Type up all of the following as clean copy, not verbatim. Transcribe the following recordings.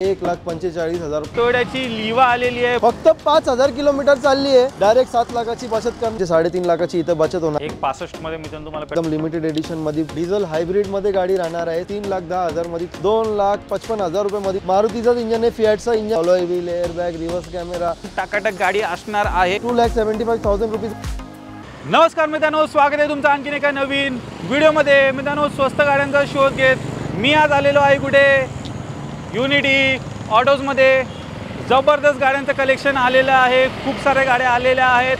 1,45,000 टोयोटाची लिवा आलेली आहे। फक्त 5,000 किलोमीटर चालली आहे। डायरेक्ट 7 लाखाची बचत करणे 3.5 लाखाची इथे बचत होणार। 1.65 मध्ये मी तुम्हाला एकदम लिमिटेड एडिशन मध्ये डिझेल हायब्रिड मध्ये गाडी राहणार आहे। 3,10,000 मध्ये 2,55,000 रुपये मध्ये मारुतीचा इंजन आहे, फियाटचा engine, alloy wheel, airbag, reverse camera, टाकाटक गाडी असणार आहे। 2,75,000 रुपये। नमस्कार मित्रांनो, स्वागत आहे तुमचं आणखीन एका नवीन व्हिडिओमध्ये। मित्रांनो, स्वस्त गाड्यांचा शोध घेत मी आज आलेलो आहे कुठे, युनिटी ऑटोजमध्ये। जबरदस्त गाड्यांचं कलेक्शन आलेलं आहे, खूप साऱ्या गाड्या आलेल्या आहेत,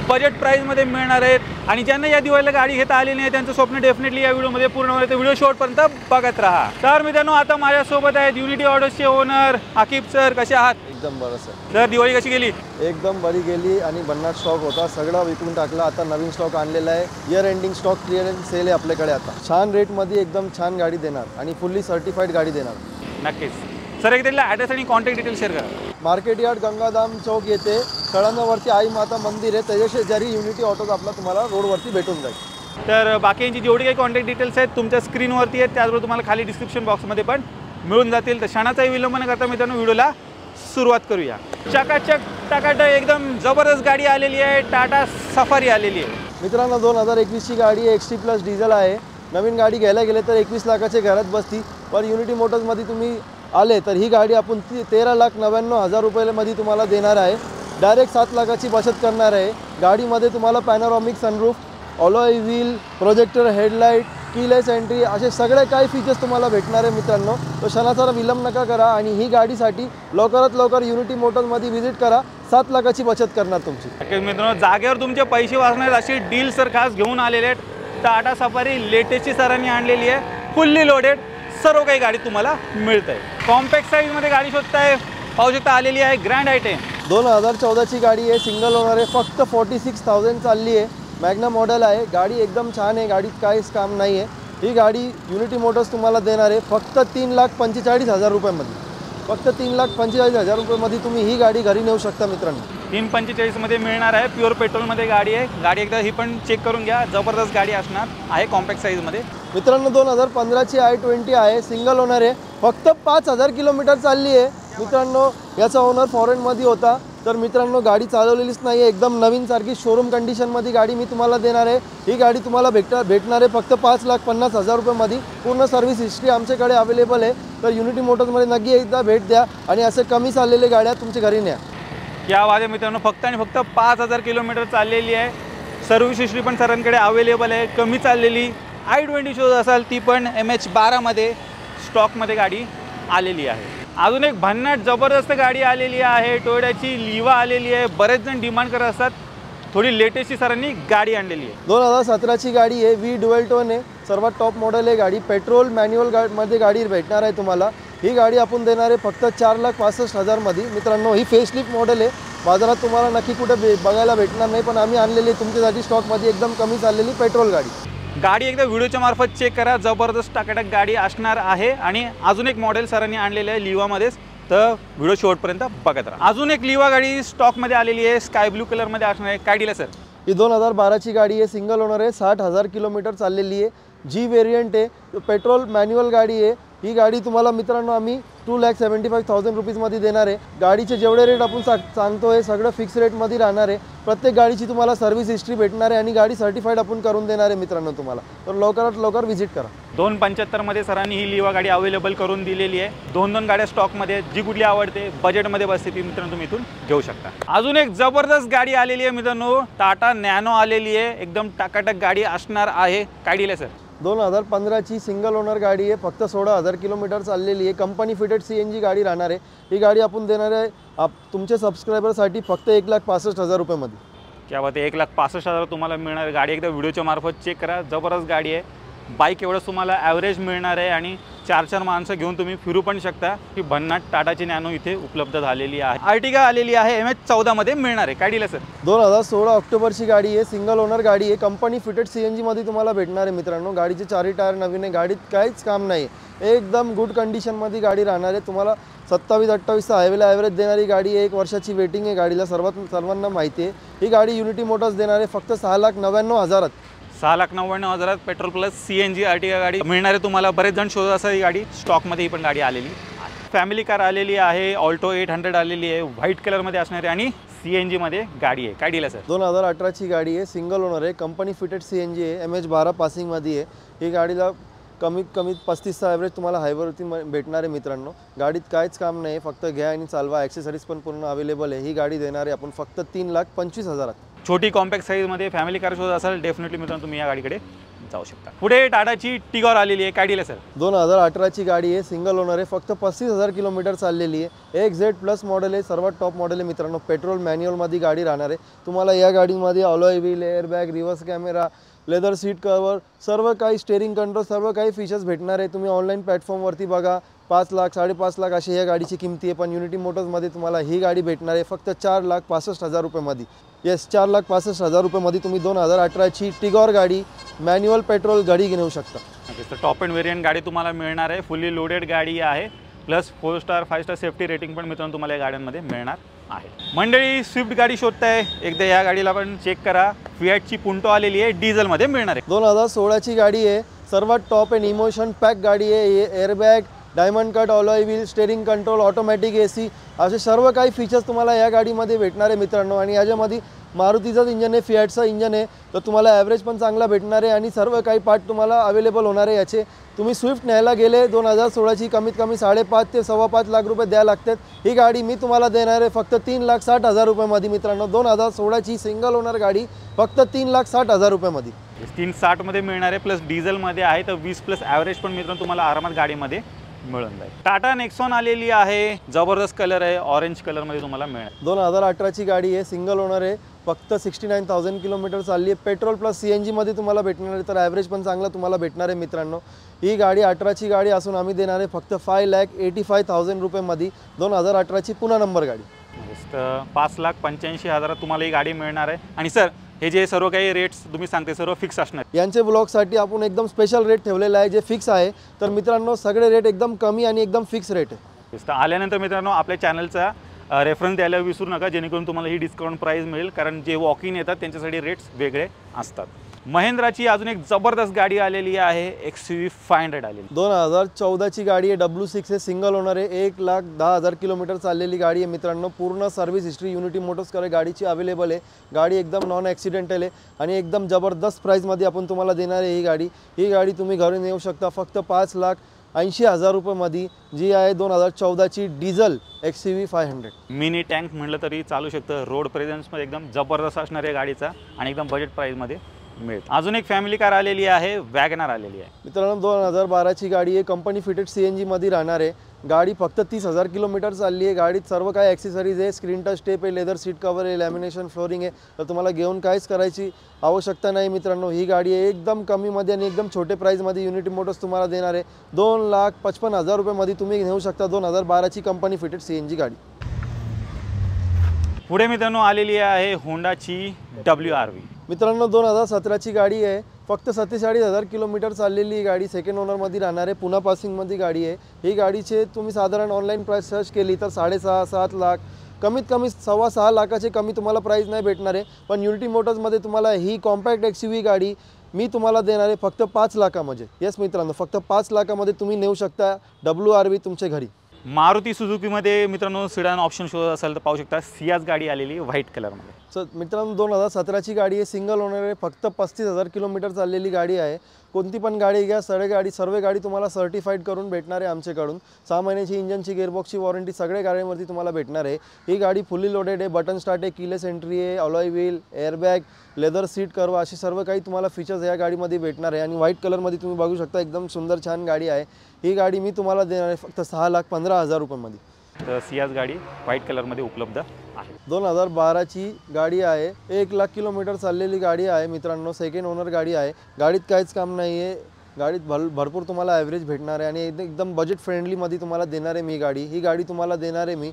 बजेट प्राईसमध्ये मिळणार आहेत। आणि ज्यांना या दिवाळीला गाडी घेता आली नाही त्यांचं स्वप्न डेफिनेटली या व्हिडिओमध्ये पूर्ण होईल, तर व्हिडिओ शेवटपर्यंत बघत राहा। तर मित्रांनो, आता माझ्यासोबत आहेत युनिटी ऑटोजचे ओनर आकिब सर। कसे आहात? एकदम बरं सर। सर, दिवाळी कशी गेली? एकदम बरी गेली आणि भन्नाट स्टॉक होता, सगळा विकून टाकला। आता नवीन स्टॉक आणलेला आहे, year ending stock clearance sale आहे आपल्याकडे। आता छान रेटमध्ये एकदम छान गाडी देणार आणि फुल्ली सर्टिफाईड गाडी देणार। नक्कीच सर, एकदा ॲड्रेस आणि कॉन्टॅक्ट डिटेल शेअर करा। मार्केट यार्ड गंगाधाम चौक येथे कळंबावरती आई माता मंदिर आहे, त्याच्या शेजारी युनिटी ऑटोज आपला तुम्हाला रोडवरती भेटून जाईल। तर बाकीची जेवढी काही कॉन्टॅक्ट डिटेल्स आहेत तुमच्या स्क्रीनवरती आहेत, त्याचबरोबर तुम्हाला खाली डिस्क्रिप्शन बॉक्समध्ये पण मिळून जातील। तर क्षणाचाही विलंब न करता मित्रांनो व्हिडिओला सुरुवात करूया। चकाचक टाकाटक एकदम जबरदस्त गाडी आलेली आहे, टाटा सफारी आलेली आहे। मित्रांनो, 2021ची गाडी आहे, XT प्लस डिझेल आहे। नवीन गाडी घ्यायला गेले तर 21 लाखाच्या घरात बसती, पण युनिटी मोटर्समध्ये तुम्ही आले तर ही गाडी आपण 13,99,000 रुपयामध्ये तुम्हाला देणार आहे। डायरेक्ट 7 लाखाची बचत करणार आहे। गाडीमध्ये तुम्हाला panoramic sunroof, alloy wheel, projector headlight, keyless entry असे सगळे काही फीचर्स तुम्हाला भेटणार आहे। मित्रांनो, तो क्षणाचा विलंब नका करा आणि ही गाडीसाठी लवकरात लवकर युनिटी मोटर्समध्ये व्हिजिट करा। 7 लाखाची बचत करणार तुमची। मित्रांनो, जागेवर तुमचे पैसे वाचणार अशी डील सर खास घेऊन आलेले आहेत। टाटा सफारी लेटेस्टची सरांनी आणलेली आहे, फुल्ली लोडेड, सर्व काही गाडी तुम्हाला मिळत आहे। कॉम्पॅक्ट साईजमध्ये गाडी शोधताय, पाहू शकता आलेली आहे ग्रँड आयटेम। 2014ची गाडी आहे, सिंगल ओनर आहे, फक्त 46,000 चालली आहे। मॅग्ना मॉडेल आहे, गाडी एकदम छान आहे, गाडीत काहीच काम नाही आहे। ही गाडी युनिटी मोटर्स तुम्हाला देणार आहे फक्त 3,45,000 रुपयामध्ये। फक्त 3,45,000 रुपयामध्ये तुम्ही ही गाडी घरी नेऊ शकता मित्रांनो। 3,45 मध्ये मिळणार आहे, प्युअर पेट्रोलमध्ये गाडी आहे। गाडी एकदा ही पण चेक करून घ्या, जबरदस्त गाडी असणार आहे कॉम्पॅक्ट साईजमध्ये। मित्रांनो, 2015ची i20 आहे, सिंगल ओनर आहे, फक्त 5,000 किलोमीटर चालली आहे। मित्रांनो, याचा ओनर फॉरेनमध्ये होता, तर मित्रांनो गाडी चालवलेलीच नाही आहे, एकदम नवीन सारखी शोरूम कंडिशनमध्ये गाडी मी तुम्हाला देणार आहे। ही गाडी तुम्हाला भेटणार आहे फक्त 5,50,000 रुपयामध्ये। पूर्ण सर्व्हिस हिस्ट्री आमच्याकडे अवेलेबल आहे, तर युनिटी मोटर्समध्ये नक्की एकदा भेट द्या आणि असे कमी चाललेले गाड्या तुमच्या घरी न्या। या वाजे मित्रांनो, फक्त आणि फक्त 5,000 किलोमीटर चाललेली आहे। सर्व्हिस हिस्ट्री पण सरांकडे अवेलेबल आहे। कमी चाललेली i20 शोध असाल ती पण MH12 मध्ये स्टॉकमध्ये गाडी आलेली आहे। अजून एक भन्नाट जबरदस्त गाडी आलेली आहे, टोयोटाची लिवा आलेली आहे। बरेच जण डिमांड करत असतात, थोडी लेटेस्टची सरांनी गाडी आणलेली आहे। 2017ची गाडी आहे, V ड्युअल टोन आहे, सर्वात टॉप मॉडेल आहे गाडी। पेट्रोल मॅन्युअल मध्ये गाडी भेटणार आहे तुम्हाला। ही गाडी आपण देणार आहे फक्त 4,65,000 मध्ये। मित्रांनो, ही फेसलिफ्ट मॉडेल आहे, बाजारात तुम्हाला नक्की कुठे बघायला भेटणार नाही, पण आम्ही आणलेली तुमच्यासाठी स्टॉकमध्ये एकदम कमी चाललेली पेट्रोल गाडी। गाडी एकदा व्हिडिओच्या मार्फत चेक करा, जबरदस्त टाकाटक गाडी असणार आहे। आणि अजून एक मॉडेल सरांनी आणलेलं आहे लिवामध्येच, तर व्हिडिओ शेवटपर्यंत बघत राहा। अजून एक लिवा गाडी स्टॉकमध्ये आलेली आहे, स्काय ब्लू कलरमध्ये असणार आहे। काय दिलं सर? ही 2012ची गाडी आहे, सिंगल ओनर आहे, 60,000 किलोमीटर चाललेली आहे। G वेरियंट आहे, पेट्रोल मॅन्युअल गाडी आहे। ही गाडी तुम्हाला मित्रांनो आम्ही 2,75,000 रुपीजमध्ये देणार आहे। गाडीचे जेवढे रेट आपण सांगतोय सगळं फिक्स रेटमध्ये राहणार आहे। प्रत्येक गाडीची तुम्हाला सर्व्हिस हिस्ट्री भेटणार आहे आणि गाडी सर्टिफाईड आपण करून देणार आहे मित्रांनो तुम्हाला, तर लवकरात लवकर व्हिजिट करा। 2,75 मध्ये सरांनी ही लिवा गाडी अवेलेबल करून दिलेली आहे। 2 गाड्या स्टॉकमध्ये, जी कुठली आवडते बजेटमध्ये बसते ती मित्रांनो तुम्ही इथून घेऊ शकता। अजून एक जबरदस्त गाडी आलेली आहे मित्रांनो, टाटा नॅनो आलेली आहे, एकदम टाकाटक गाडी असणार आहे। काय दिलं सर? 2015ची सिंगल ओनर गाडी आहे, फक्त 16,000 किलोमीटर चाललेली आहे। कंपनी फिटेड CNG गाडी राहणार आहे। ही गाडी आपण देणार आहे तुमच्या सबस्क्रायबरसाठी फक्त 1,65,000 रुपयामध्ये। क्या बात आहे, 1,65,000 तुम्हाला मिळणार आहे। गाडी एकदा व्हिडिओच्या मार्फत चेक करा, जबरदस्त गाडी आहे। बाईक एवढंच तुम्हाला ॲव्हरेज मिळणार आहे आणि 4 माणसं घेऊन तुम्ही फिरू पण शकता। ही भन्नाट टाटाची नॅनो इथे उपलब्ध झालेली आहे। अर्टिगा आलेली आहे, MH14 मध्ये मिळणार आहे। काय दिलं सर? 2016 ऑक्टोबरची गाडी आहे, सिंगल ओनर गाडी आहे, कंपनी फिटेड CNG मध्ये तुम्हाला भेटणार आहे मित्रांनो। गाडीचे 4 टायर नवीन आहे, गाडीत काहीच काम नाही, एकदम गुड कंडिशनमध्ये गाडी राहणार आहे। तुम्हाला 27-28चा हायवेला ॲव्हरेज देणारी गाडी आहे। 1 वर्षाची वेटिंग आहे गाडीला, सर्वांना माहिती आहे। ही गाडी युनिटी मोटर्स देणार आहे फक्त 6,99,000। 6,99,000 पेट्रोल प्लस CNG अर्टिगा गाडी मिळणार आहे तुम्हाला। बरेच जण शोधत असतात ही गाडी, स्टॉकमध्ये ही पण गाडी आलेली आहे। फॅमिली कार आलेली आहे, ऑल्टो 800 आलेली आहे, व्हाईट कलरमध्ये असणारी आणि CNG मध्ये गाडी आहे. काय डील आहे सर? 2018ची गाडी आहे, सिंगल ओनर आहे, कंपनी फिटेड CNG आहे, MH12 पासिंगमध्ये आहे. ही गाडीला कमीत कमी 35चा ॲव्हरेज तुम्हाला हायवेवरती भेटणार आहे मित्रांनो. गाडीत काहीच काम नाही, फक्त घ्या आणि चालवा. ॲक्सेसरीज पण पूर्ण अवेलेबल आहे. ही गाडी देणार आहे आपण फक्त 3,25,000. छोटी कॉम्पॅक्ट साईजमध्ये फॅमिली कार शोधत असाल डेफिनेटली मित्रांनो तुम्ही या गाडीकडे जाऊ शकता. पुढे टाटाची टिगॉर आलेली आहे. काय डील आहे सर? 2018ची गाडी आहे, सिंगल ओनर आहे, फक्त 35,000 किलोमीटर चाललेली आहे. XZ+ मॉडेल आहे, सर्वात टॉप मॉडेल आहे मित्रांनो. पेट्रोल मॅन्युअलमध्ये गाडी राहणार आहे. तुम्हाला या गाडीमध्ये alloy wheel, airbag, reverse camera, leather seat cover, सर्व काही स्टेअरिंग कंट्रोल, सर्व काही फीचर्स भेटणार आहे. तुम्ही ऑनलाईन प्लॅटफॉर्मवरती बघा. 5 लाख 5.5 लाख अशी या गाडीची किंमती आहे. पण युनिटी मोटर्समध्ये तुम्हाला ही गाडी भेटणार आहे फक्त 4,65,000 रुपयामध्ये. येस, 4,65,000 रुपयामध्ये तुम्ही 2018ची टिगॉर गाडी मॅन्युअल पेट्रोल गाडी घेऊ शकता. तर टॉप एंड व्हेरियंट गाडी तुम्हाला मिळणार आहे. फुल्ली लोडेड गाडी आहे, plus 4 star 5 star safety rating पण मित्रांनो तुम्हाला या गाड्यांमध्ये मिळणार आहे. मंडळी, स्विफ्ट गाडी शोधताय, एकदा या गाडीला पण चेक करा. फिएटची पुंटो आलेली आहे, डिझेलमध्ये मिळणार आहे. 2016ची गाडी आहे, सर्वात टॉप एंड इमोशन पॅक गाडी आहे. Airbag, diamond cut, alloy wheel, steering control, automatic AC असे सर्व काही फीचर्स तुम्हाला या गाडीमध्ये भेटणार आहे मित्रांनो. आणि याच्यामध्ये मारुतीचं इंजन आहे, फिएटचं इंजन आहे, तर तुम्हाला ॲव्हरेज पण चांगला भेटणार आहे आणि सर्व काही पार्ट तुम्हाला अवेलेबल होणार आहे याचे. तुम्ही स्विफ्ट न्यायला गेले 2016ची कमीत कमी 5.5 ते 5.25 लाख रुपये द्यायला लागतात. ही गाडी मी तुम्हाला देणार आहे फक्त 3,60,000 रुपयामध्ये मित्रांनो. 2016ची सिंगल ओनर गाडी फक्त 3,60,000 रुपयामध्ये. 360 मध्ये मिळणार आहे, प्लस डिझेलमध्ये आहे, तर 20+ ॲव्हरेज पण मित्रांनो तुम्हाला आरामात गाडीमध्ये मिळून जाईल. टाटा नेक्सॉन आलेली आहे, जबरदस्त कलर आहे, ऑरेंज कलरमध्ये तुम्हाला मिळेल. 2018ची गाडी आहे, सिंगल ओनर आहे, फक्त 69,000 किलोमीटर चालली आहे. पेट्रोल प्लस CNG मध्ये तुम्हाला भेटणार आहे, तर ॲव्हरेज पण चांगला तुम्हाला भेटणार आहे मित्रांनो. ही गाडी 18ची गाडी असून आम्ही देणार आहे फक्त 5,85,000 रुपयामध्ये. 2018ची पुन्हा नंबर गाडी. 5,85,000 तुम्हाला ही गाडी मिळणार आहे. आणि सर, हे जे सर्व काही रेट्स तुम्ही सांगते सर्व फिक्स असणार? यांचे ब्लॉगसाठी आपण एकदम स्पेशल रेट ठेवलेला आहे जे फिक्स आहे. तर मित्रांनो, सगळे रेट एकदम कमी आणि एकदम फिक्स रेट आहे. तर आल्यानंतर मित्रांनो आपल्या चॅनलचा रेफरन्स द्यायला विसरू नका, जेणेकरून तुम्हाला ही डिस्काउंट प्राईस मिळेल. कारण जे वॉक इन येतात त्यांच्यासाठी रेट्स वेगळे असतात. महिंद्राची अजून एक जबरदस्त गाडी आलेली आहे, XUV 500 आलेली. 2014ची गाडी आहे, W6 आहे, सिंगल ओनर आहे, 1,10,000 किलोमीटर चाललेली गाडी आहे मित्रांनो. पूर्ण सर्व्हिस हिस्ट्री युनिटी मोटर्सकडे गाडीची अवेलेबल आहे. गाडी एकदम नॉन ॲक्सिडेंटल आहे आणि एकदम जबरदस्त प्राईजमध्ये आपण तुम्हाला देणार आहे ही गाडी. ही गाडी तुम्ही घरून येऊ शकता फक्त 5,80,000 रुपयामध्ये, जी आहे 2014ची डिझेल XUV 500. मिनी टँक म्हटलं तरी चालू शकतं. रोड प्रेझेन्समध्ये एकदम जबरदस्त असणार आहे गाडीचा आणि एकदम बजेट प्राईजमध्ये मिळेल. अजून एक फॅमिली कार आलेली आहे, वॅगनर आलेली आहे मित्रांनो. 2012ची गाडी आहे, कंपनी फिटेड CNG मध्ये राहणार आहे. गाडी फक्त 30,000 किलोमीटर चालली आहे. गाडीत सर्व काही ॲक्सेसरीज आहे, स्क्रीन टच टेप आहे, लेदर सीट कवर आहे, लॅमिनेशन फ्लोरिंग आहे. तर तुम्हाला घेऊन काहीच करायची आवश्यकता नाही मित्रांनो. ही गाडी आहे एकदम कमीमध्ये आणि एकदम छोटे प्राईजमध्ये युनिटी मोटर्स तुम्हाला देणार आहे. 2,55,000 रुपयामध्ये तुम्ही घेऊ शकता 2012ची कंपनी फिटेड CNG गाडी. पुढे मित्रांनो आलेली आहे होंडाची WRV. मित्रांनो, 2017ची गाडी आहे, फक्त 47,000 किलोमीटर चाललेली ही गाडी सेकंड ओनरमध्ये राहणार आहे. पुन्हा पासिंगमध्ये गाडी आहे. ही गाडीचे तुम्ही साधारण ऑनलाईन प्राईस सर्च केली तर 6.5-7 लाख, कमीत कमी 6.25 लाखाचे कमी तुम्हाला प्राईस नाही भेटणार आहे. पण युनिटी मोटर्समध्ये तुम्हाला ही कॉम्पॅक्ट XUV गाडी मी तुम्हाला देणार आहे फक्त 5 लाखामध्ये. येस मित्रांनो, फक्त 5 लाखामध्ये तुम्ही नेऊ शकता WRV तुमच्या घरी. मारुती सुझुकीमध्ये मित्रांनो सिडान ऑप्शन शोधत असेल तर पाहू शकता. सियाज गाडी आलेली व्हाईट कलरमध्ये. सर मित्रांनो, 2017ची गाडी आहे, सिंगल ओनर आहे, फक्त 35,000 किलोमीटर चाललेली गाडी आहे. कोणती पण गाडी घ्या, सर्व गाडी तुम्हाला सर्टिफाईड करून भेटणार आहे आमच्याकडून. 6 महिन्याची इंजनची गिअरबॉक्सची वॉरंटी सगळ्या गाड्यांवरती तुम्हाला भेटणार आहे. ही गाडी फुल्ली लोडेड आहे, बटन स्टार्ट आहे, कीलेस एंट्री आहे, alloy wheel, airbag, leather seat curve अशी सर्व काही तुम्हाला फीचर्स या गाडीमध्ये भेटणार आहे. आणि व्हाईट कलरमध्ये तुम्ही बघू शकता, एकदम सुंदर छान गाडी आहे. ही गाडी मी तुम्हाला देणार आहे फक्त 6,15,000 रुपयामध्ये. तर सियाज गाडी व्हाईट कलरमध्ये उपलब्ध आहे. 2012ची गाडी आहे, 1 लाख किलोमीटर चाललेली गाडी आहे मित्रांनो. सेकंड ओनर गाडी आहे. गाडीत काहीच काम नाही आहे. गाडीत भरपूर तुम्हाला ॲव्हरेज भेटणार आहे आणि एकदम बजेट फ्रेंडलीमध्ये तुम्हाला देणार आहे मी गाडी. ही गाडी तुम्हाला देणार आहे मी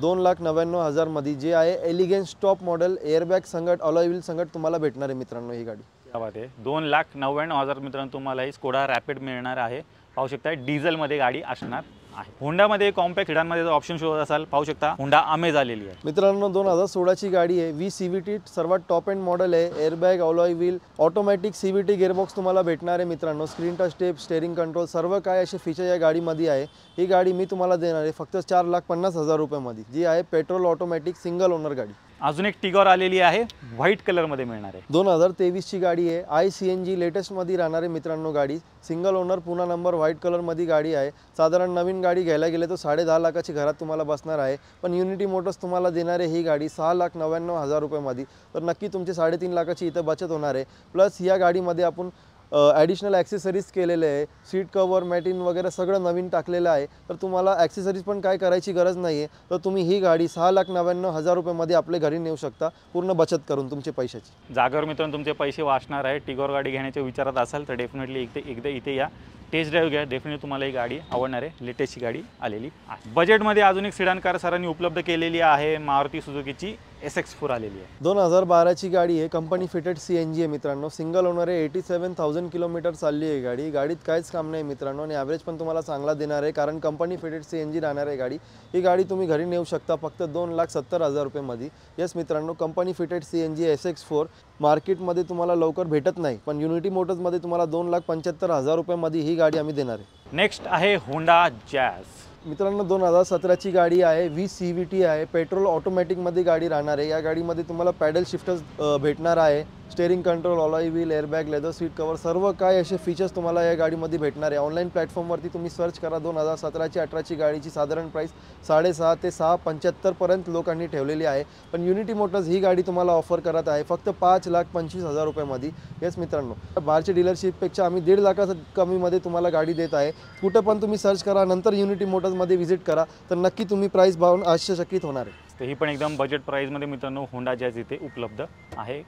2,99,000 मध्ये, जे आहे एलिगन्स टॉप मॉडेल, एअरबॅग संगट, अलॉय व्हील संगट तुम्हाला भेटणार आहे मित्रांनो ही गाडी. क्या बात आहे. 2,99,000 मित्रांनो तुम्हाला ही स्कोडा रॅपिड मिळणार आहे. पाहू शकता डिझेलमध्ये गाडी असणार आहे। होंडामध्ये कॉम्पॅक्ट सेडानमध्ये जर ऑप्शन शोधत असाल पाहू शकता होंडा अमेज आलेली आहे। मित्रांनो 2016ची गाडी आहे, व्ही CVT सर्वात टॉप एंड मॉडेल आहे। Airbag, alloy wheel, automatic CVT gearbox तुम्हाला भेटणार आहे मित्रांनो। Screen touch step, steering control सर्व काय असे फीचर या गाडीमध्ये आहे। ही गाडी मी तुम्हाला देणार आहे फक्त 4,50,000 रुपयामध्ये, जी आहे पेट्रोल ऑटोमॅटिक सिंगल ओनर गाडी। अजून एक टिगॉर आलेली आहे, व्हाईट कलरमध्ये मिळणार आहे। 2023ची गाडी आहे, ICNG लेटेस्टमध्ये राहणार आहे मित्रांनो गाडी। सिंगल ओनर, पुन्हा नंबर, व्हाईट कलरमध्ये गाडी आहे। साधारण नवीन गाडी घ्यायला गेले तर 10.5 लाखाची घरात तुम्हाला बसणार आहे, पण युनिटी मोटर्स तुम्हाला देणार आहे ही गाडी 6,99,000 रुपयामध्ये। तर नक्की तुमची 3.5 लाखाची इथं बचत होणार आहे। प्लस या गाडीमध्ये आपण ॲडिशनल ॲक्सेसरीज केलेले आहे, सीट कवर, मॅटिन वगैरे सगळं नवीन टाकलेलं आहे। तर तुम्हाला ॲक्सेसरीज पण काय करायची गरज नाही आहे। तर तुम्ही ही गाडी 6,99,000 रुपयामध्ये आपल्या घरी नेऊ शकता, पूर्ण बचत करून तुमचे पैशाची। जागेवर मित्रांनो तुमचे पैसे वाचणार आहे। टिगॉर गाडी घेण्याच्या विचारात असाल तर डेफिनेटली एकदा इथे या, टेस्ट ड्राईव्ह घ्या, डेफिनेटली तुम्हाला ही गाडी आवडणार आहे। लेटेस्टची गाडी आलेली आहे। बजेटमध्ये अजून एक सिडान कार सरांनी उपलब्ध केलेली आहे, मारुती सुझुकीची SX4 आलेली आहे। 2012ची गाडी आहे, कंपनी फिटेड CNG आहे मित्रांनो। सिंगल ओनर आहे, 87,000 किलोमीटर चालली आहे गाडी। गाडीत काहीच काम नाही मित्रांनो, आणि ॲव्हरेज पण तुम्हाला चांगला देणार आहे, कारण कंपनी फिटेड CNG राहणार आहे गाडी। ही गाडी तुम्ही घरी नेऊ शकता फक्त 2,70,000 रुपयामध्ये। येस मित्रांनो, कंपनी फिटेड CNG SX4 मार्केटमध्ये तुम्हाला लवकर भेटत नाही, पण युनिटी मोटर्समध्ये तुम्हाला 2,75,000 रुपयामध्ये ही गाडी आम्ही देणार आहे। नेक्स्ट आहे होंडा जॅझ। मित्रांनो 2017ची गाडी आहे, व्ही CVT आहे, पेट्रोल ऑटोमॅटिकमध्ये गाडी राहणार आहे। या गाडीमध्ये तुम्हाला पॅडल शिफ्टर्स भेटणार आहे, steering control, alloy wheel, airbag, leather seat cover सर्व काय असे फीचर्स तुम्हाला या गाडीमध्ये भेटणार आहे। ऑनलाईन प्लॅटफॉर्मवरती तुम्ही सर्च करा, 2017ची 18ची गाडीची साधारण प्राईस 6.5 ते 6,75 पर्यंत लोकांनी ठेवलेली आहे, पण युनिटी मोटर्स ही गाडी तुम्हाला ऑफर करत आहे फक्त 5,25,000 रुपयामध्ये। येस मित्रांनो, बाहेरच्या डीलरशिपपेक्षा आम्ही 1.5 लाखाचं कमीमध्ये तुम्हाला गाडी देत आहे। कुठं पण तुम्ही सर्च करा, नंतर युनिटी मोटर्समध्ये व्हिजिट करा, तर नक्की तुम्ही प्राईस पाहून आश्चर्यचकित होणार आहे। तर ही पण एकदम बजेट प्राईजमध्ये मित्रांनो होंडा जॅझ इथे उपलब्ध आहे।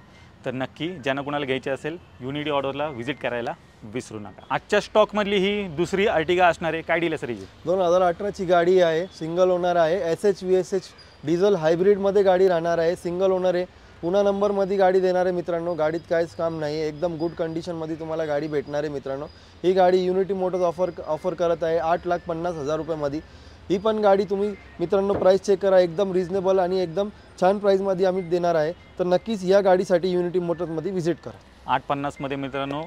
तर नक्की ज्यांना कुणाला घ्यायची असेल युनिटी ऑर्डरला व्हिजिट करायला विसरू नका। आजच्या स्टॉकमधली ही दुसरी अर्टिगा असणार आहे, काय डील सर ही? 2018ची गाडी आहे, सिंगल ओनर आहे, SH VSH डिझेल हायब्रिडमध्ये गाडी राहणार आहे। सिंगल ओनर आहे, पुन्हा नंबरमध्ये गाडी देणार आहे मित्रांनो। गाडीत काहीच काम नाही आहे, एकदम गुड कंडिशनमध्ये तुम्हाला गाडी भेटणार आहे मित्रांनो। ही गाडी युनिटी मोटर्स ऑफर करत आहे 8,50,000 रुपयामध्ये। ही पण गाडी तुम्ही मित्रांनो प्राईस चेक करा, एकदम रिजनेबल आणि एकदम छान प्राईजमध्ये आम्ही देणार आहे। तर नक्कीच या गाडीसाठी युनिटी मोटर्समध्ये व्हिजिट करा। 850मध्ये मित्रांनो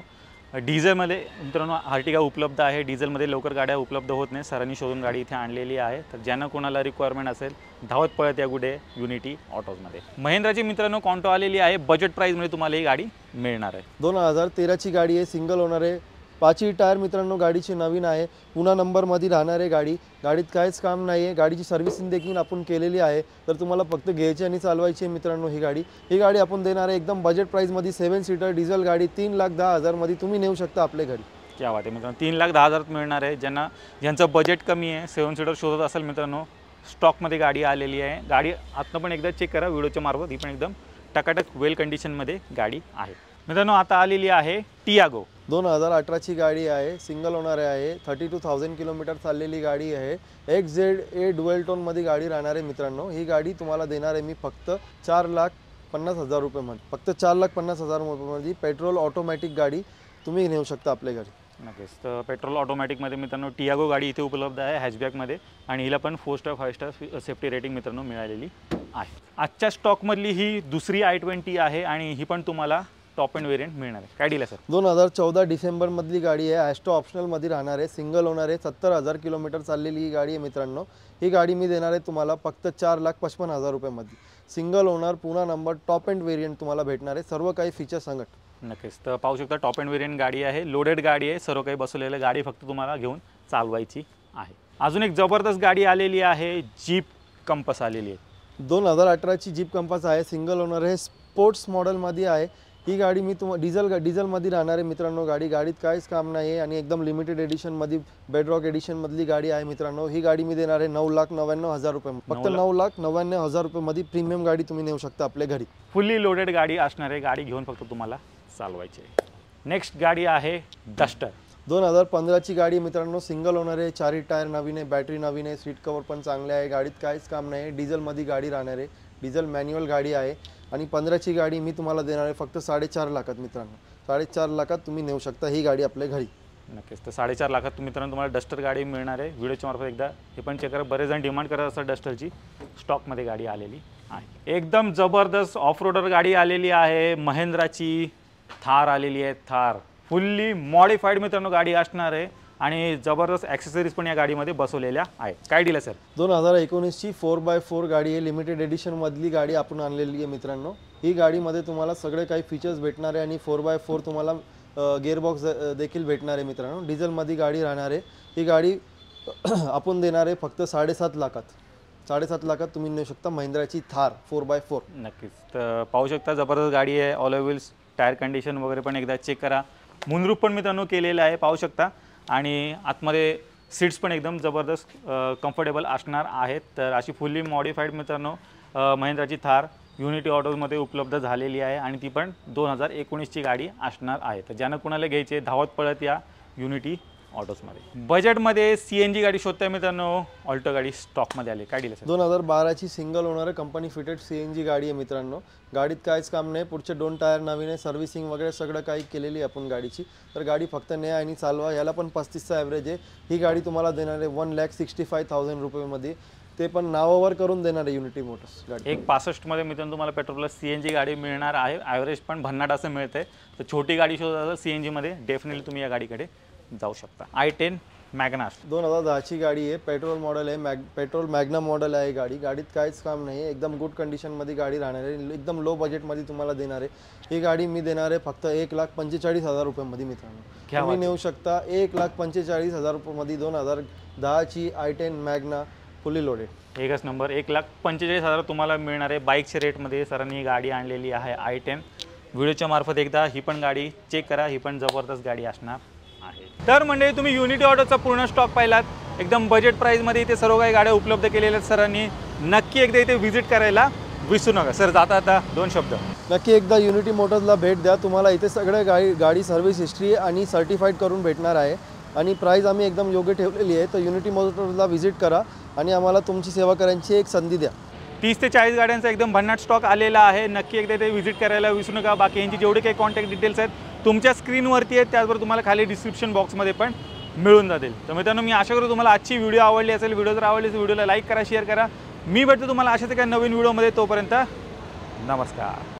डिझेलमध्ये मित्रांनो अर्टिगा उपलब्ध आहे। डिझेलमध्ये लवकर गाड्या उपलब्ध होत नाही, सरांनी शोधून गाडी इथे आणलेली आहे। तर ज्यांना कोणाला रिक्वायरमेंट असेल धावत पळत या कुठे युनिटी ऑटोजमध्ये। महिंद्राची मित्रांनो कॉन्टो आलेली आहे, बजेट प्राईजमध्ये तुम्हाला ही गाडी मिळणार आहे। 2013ची गाडी आहे, सिंगल ओनर आहे, 5ही टायर मित्रांनो गाडीची नवीन आहे, पुन्हा नंबरमध्ये राहणार आहे गाडी। गाडीत काहीच काम नाही आहे, गाडीची सर्व्हिसिंग देखील आपण केलेली आहे। तर तुम्हाला फक्त घ्यायची आणि चालवायची आहे मित्रांनो ही गाडी आपण देणार आहे एकदम बजेट प्राईजमध्ये। 7 सीटर डिझेल गाडी 3,10,000मध्ये तुम्ही नेऊ शकता आपल्या घरी। क्या बात आहे मित्रांनो, 3,10,000 मिळणार आहे। ज्यांचं बजेट कमी आहे, 7 सीटर शोधत असेल मित्रांनो, स्टॉकमध्ये गाडी आलेली आहे। गाडी आत्ता पण एकदा चेक करा व्हिडिओच्या मार्फत, ही पण एकदम टकाटक वेल कंडिशनमध्ये गाडी आहे मित्रांनो। आता आलेली आहे टियागो। 2018ची गाडी आहे, सिंगल ओनर आहे, 32,000 किलोमीटर चाललेली गाडी आहे। XZA ड्युअल टोनमध्ये गाडी राहणार आहे मित्रांनो। ही गाडी तुम्हाला देणार आहे मी फक्त 4,50,000 रुपयामध्ये, फक्त 4,50,000 रुपयामध्ये पेट्रोल ऑटोमॅटिक गाडी तुम्ही नेऊ शकता आपल्या घरी। नक्कीच, तर पेट्रोल ऑटोमॅटिकमध्ये मित्रांनो टियागो गाडी इथे उपलब्ध आहे हॅचबॅकमध्ये, आणि हिला पण 4 स्टार 5 स्टार सेफ्टी रेटिंग मित्रांनो मिळालेली आहे। आजच्या स्टॉकमधली ही दुसरी i20 आहे, आणि ही पण तुम्हाला टॉप एंड वेरियंट मिळणार आहे। काय डील आहे सर? 2014 डिसेंबरमधली गाडी आहे, ॲस्ट्रो ऑप्शनलमध्ये राहणार आहे, सिंगल ओनर आहे, 70,000 किलोमीटर चाललेली ही गाडी आहे मित्रांनो। ही गाडी मी देणार आहे तुम्हाला फक्त 4,55,000 रुपयामध्ये। सिंगल ओनर, पुन्हा नंबर, टॉप एंड वेरियंट तुम्हाला भेटणार आहे, सर्व काही फीचर सांगत। नक्कीच, तर पाहू शकता टॉप एंड वेरियंट गाडी आहे, लोडेड गाडी आहे, सर्व काही बसवलेलं गाडी फक्त तुम्हाला घेऊन चालवायची आहे। अजून एक जबरदस्त गाडी आलेली आहे, जीप कंपस आलेली आहे। 2018ची जीप कंपस आहे, सिंगल ओनर आहे, स्पोर्ट्स मॉडेलमध्ये आहे। ही गाडी मी डिझेलमध्ये राहणार आहे मित्रांनो। गाडीत काहीच काम नाही आहे, आणि एकदम लिमिटेड एडिशनमध्ये बेडरॉक एडिशनमधली गाडी आहे मित्रांनो। ही गाडी मी देणार आहे 9,99,000 रुपये, फक्त 9,99,000 रुपयामध्ये प्रीमियम गाडी तुम्ही नेऊ शकता आपल्या घरी। फुल्ली लोडेड गाडी असणार आहे, गाडी घेऊन फक्त तुम्हाला चालवायची आहे। नेक्स्ट गाडी आहे डस्टर। 2015ची गाडी मित्रांनो, सिंगल ओनर आहे, 4ही टायर नवीन आहे, बॅटरी नवीन आहे, सीट कवर पण चांगले आहे। गाडीत काहीच काम नाही आहे, डिझेलमध्ये गाडी राहणार आहे, डिझेल मॅन्युअल गाडी आहे। आणि 15ची गाडी मी तुम्हाला देणार आहे फक्त 4.5 लाखात मित्रांनो। 4.5 लाखात तुम्ही नेऊ शकता ही गाडी आपल्या घरी। नक्कीच. तर 4.5 लाखात मित्रांनो तुम्हाला डस्टर गाडी मिळणार आहे. व्हिडिओच्या मार्फत एकदा हे पण चेक करा. बरेच जण डिमांड करत असतात डस्टरची. स्टॉकमध्ये गाडी आलेली आहे. एकदम जबरदस्त ऑफ रोडर गाडी आलेली आहे. महिंद्राची थार आलेली आहे. थार फुल्ली मॉडिफाईड मित्रांनो गाडी असणार आहे आणि जबरदस्त ॲक्सेसरीज पण या गाडीमध्ये बसवलेल्या आहेत. काय डील आहे सर? 2019ची 4x4 गाडी आहे. लिमिटेड एडिशनमधली गाडी आपण आणलेली आहे मित्रांनो. ही गाडीमध्ये तुम्हाला सगळे काही फीचर्स भेटणार आहे आणि 4x4 तुम्हाला गिअरबॉक्स देखील भेटणार आहे मित्रांनो. डिझेलमध्ये गाडी राहणार आहे. ही गाडी आपण देणार आहे फक्त 7.5 लाखात. 7.5 लाखात तुम्ही नेऊ शकता महिंद्राची थार 4x4. नक्कीच. तर पाहू शकता जबरदस्त गाडी आहे. ऑल व्हील्स टायर कंडिशन वगैरे पण एकदा चेक करा. मुनरूफ पण मित्रांनो केलेलं आहे पाहू शकता आणि आतमध्ये सीट्स पण एकदम जबरदस्त कम्फर्टेबल असणार आहेत. तर अशी फुल्ली मॉडिफाईड मित्रांनो महिंद्राची थार युनिटी ऑटोजमध्ये उपलब्ध झालेली आहे आणि ती पण 2019ची गाडी असणार आहे. तर ज्यांना कुणाला घ्यायचे धावत पळत या युनिटी ऑटोजमध्ये. बजेटमध्ये CNG गाडी शोधताय मित्रांनो. ऑल्टो गाडी स्टॉकमध्ये आली. काय डील आहे? 2012ची single owner company fitted CNG गाडी आहे मित्रांनो. गाडीत काहीच काम नाही. पुढचे 2 टायर नवीन आहे. सर्व्हिसिंग वगैरे सगळं काही केलेली आहे आपण गाडीची. तर गाडी फक्त न्या आणि चालवा. याला पण 35चा ॲव्हरेज आहे. ही गाडी तुम्हाला देणार आहे 1,65,000 रुपयेमध्ये. ते पण नावावर करून देणार आहे युनिटी मोटर्स गाडी. 1.65 मित्रांनो तुम्हाला पेट्रोल प्लस CNG गाडी मिळणार आहे. ॲव्हरेज पण भन्नाट असं मिळतंय. तर छोटी गाडी शोधत असाल CNGमध्ये डेफिनेटली तुम्ही या गाडीकडे जाऊ शकता. i10 मॅग्ना 2010ची गाडी आहे. पेट्रोल मॉडेल आहे. पेट्रोल मॅग्ना मॉडेल आहे गाडी. गाडीत काहीच काम नाही आहे. एकदम गुड कंडिशनमध्ये गाडी राहणार आहे. एकदम लो बजेटमध्ये तुम्हाला देणार आहे. ही गाडी मी देणार आहे फक्त 1,45,000 रुपयेमध्ये मित्रांनो. तुम्ही नेऊ शकता 1,45,000 रुपयेमध्ये 2010ची i10 मॅग्ना फुल्ली लोडेड. एकच नंबर. 1,45,000 तुम्हाला मिळणार आहे. बाईकच्या रेटमध्ये सरांनी गाडी आणलेली आहे i10. व्हिडिओच्या मार्फत एकदा ही पण गाडी चेक करा. ही पण जबरदस्त गाडी असणार आहे. तर म्हणजे तुम्ही युनिटी ऑटोचा पूर्ण स्टॉक पाहिलात. एकदम बजेट प्राईजमध्ये इथे सर्व काही गाड्या उपलब्ध केलेल्या आहेत सरांनी. नक्की एकदा इथे व्हिजिट करायला विसरू नका. सर जाता आता 2 शब्द. नक्की एकदा युनिटी मोटर्सला भेट द्या. तुम्हाला इथे सगळं गाडी सर्व्हिस हिस्ट्री आणि सर्टिफाईड करून भेटणार आहे आणि प्राईस आम्ही एकदम योग्य ठेवलेली आहे. तर युनिटी मोटर्सला व्हिजिट करा आणि आम्हाला तुमची सेवा करायची एक संधी द्या. 30 ते 40 गाड्यांचा एकदम भन्नाट स्टॉक आलेला आहे. नक्की एकदा इथे व्हिजिट करायला विसरू नका. बाकी यांची जेवढे काही कॉन्टॅक्ट डिटेल्स आहेत तुमच्या स्क्रीनवरती आहेत. त्याचबरोबर तुम्हाला खाली डिस्क्रिप्शन बॉक्समध्ये पण मिळून जातील. तर मित्रांनो मी आशा करतो तुम्हाला आजची व्हिडिओ आवडली असेल. व्हिडिओ जर आवडली तर व्हिडिओला लाईक करा, शेअर करा. मी भेटतो तुम्हाला अशाच एका नवीन व्हिडिओमध्ये. तोपर्यंत नमस्कार.